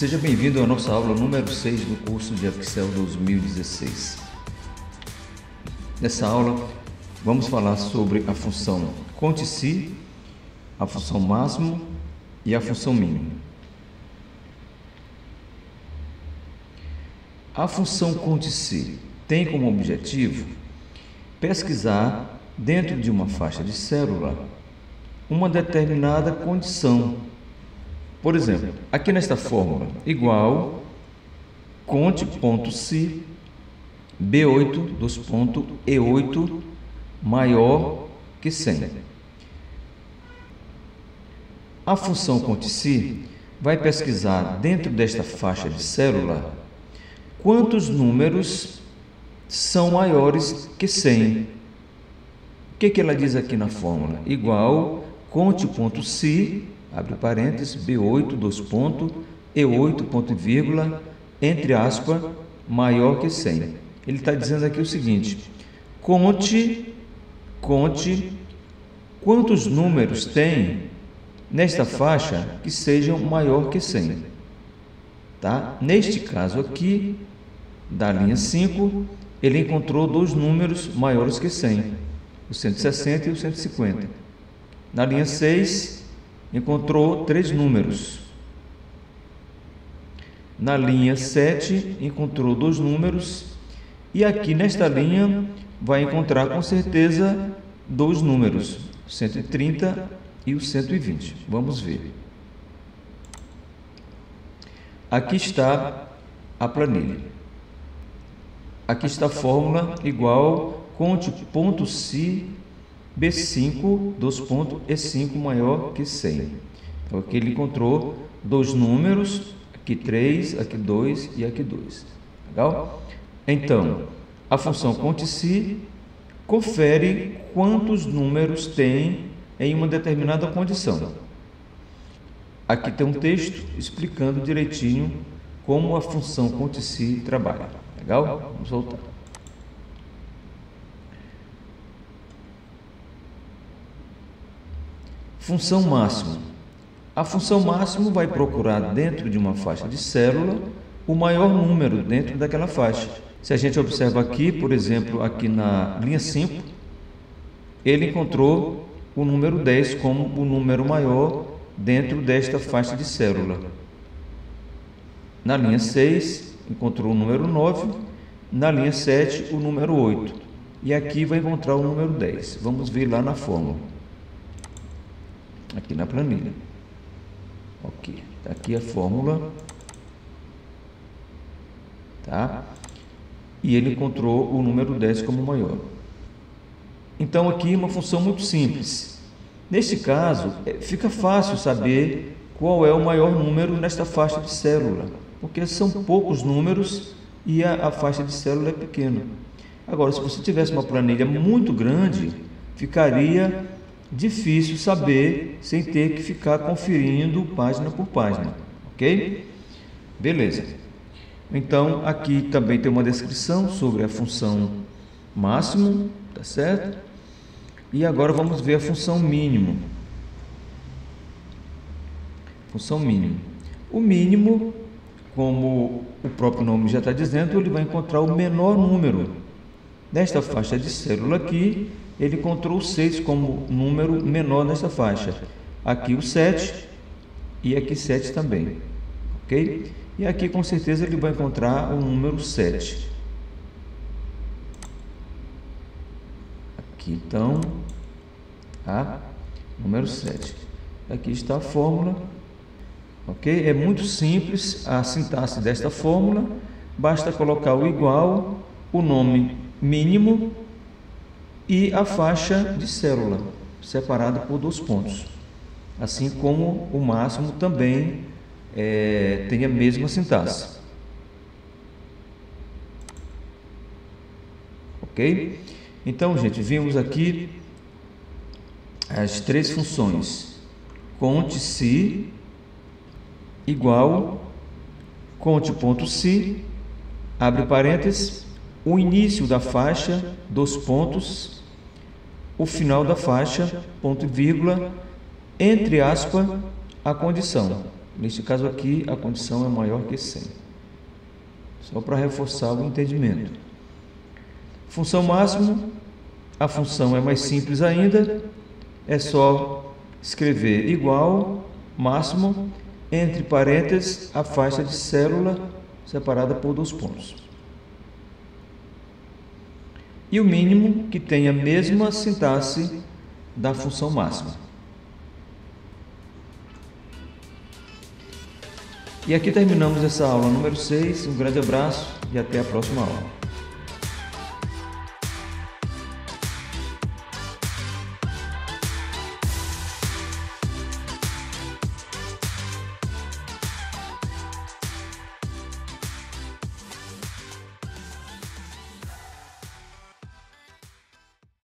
Seja bem-vindo à nossa aula número 6 do curso de Excel 2016. Nessa aula, vamos falar sobre a função conte-se, a função máximo e a função mínimo. A função conte-se tem como objetivo pesquisar dentro de uma faixa de célula uma determinada condição. Por exemplo, aqui nesta fórmula, igual conte.se B8 E8 maior que 100. A função conte-se vai pesquisar dentro desta faixa de célula quantos números são maiores que 100. O que ela diz aqui na fórmula? Igual conte.se, abre parênteses, B8, E8, ponto e vírgula, entre aspas, maior que 100. Ele está dizendo aqui o seguinte: conte quantos números tem nesta faixa que sejam maior que 100. Tá? Neste caso aqui, da linha 5, ele encontrou dois números maiores que 100, o 160 e o 150. Na linha 6, encontrou três números. Na linha 7, encontrou dois números. E aqui nesta linha, vai encontrar com certeza dois números, o 130 e o 120. Vamos ver. Aqui está a planilha. Aqui está a fórmula igual conte.se B5, E5 maior que 100. Então, aqui ele encontrou dois números, aqui 3, aqui 2 e aqui 2. Legal? Então, a função conte-se confere quantos números tem em uma determinada condição. Aqui tem um texto explicando direitinho como a função conte-se trabalha. Legal? Vamos voltar. Função máximo. A função máximo vai procurar dentro de uma faixa de célula o maior número dentro daquela faixa. Se a gente observa aqui, por exemplo, aqui na linha 5, ele encontrou o número 10 como o número maior dentro desta faixa de célula. Na linha 6, encontrou o número 9, na linha 7, o número 8. E aqui vai encontrar o número 10. Vamos ver lá na fórmula. Aqui na planilha. Ok, está aqui a fórmula. Tá? E ele encontrou o número 10 como maior. Então aqui uma função muito simples. Neste caso, fica fácil saber qual é o maior número nesta faixa de célula, porque são poucos números e a faixa de célula é pequena. Agora, se você tivesse uma planilha muito grande, ficaria difícil saber sem ter que ficar conferindo página por página, ok? Beleza. Então, aqui também tem uma descrição sobre a função máximo, tá certo? E agora vamos ver a função mínimo. Função mínimo. O mínimo, como o próprio nome já está dizendo, ele vai encontrar o menor número. Nesta faixa de célula aqui, ele encontrou o 6 como número menor nessa faixa. Aqui o 7 e aqui 7 também. Ok? E aqui com certeza ele vai encontrar o número 7. Aqui então, número 7. Aqui está a fórmula. Ok? É muito simples a sintaxe desta fórmula. Basta colocar o igual, o nome mínimo e a faixa de célula, separada por dois pontos. Assim como o máximo também tem a mesma sintaxe. Ok? Então, gente, vimos aqui as três funções. Conte-se igual conte.se, abre parênteses, o início da faixa, dois pontos, o final da faixa, ponto e vírgula, entre aspas, a condição. Neste caso aqui, a condição é maior que 100. Só para reforçar o entendimento. Função máximo, a função é mais simples ainda, é só escrever igual, máximo, entre parênteses, a faixa de célula separada por 2 pontos. E o mínimo, que tem a mesma sintaxe da função máxima. E aqui terminamos essa aula número 6. Um grande abraço e até a próxima aula.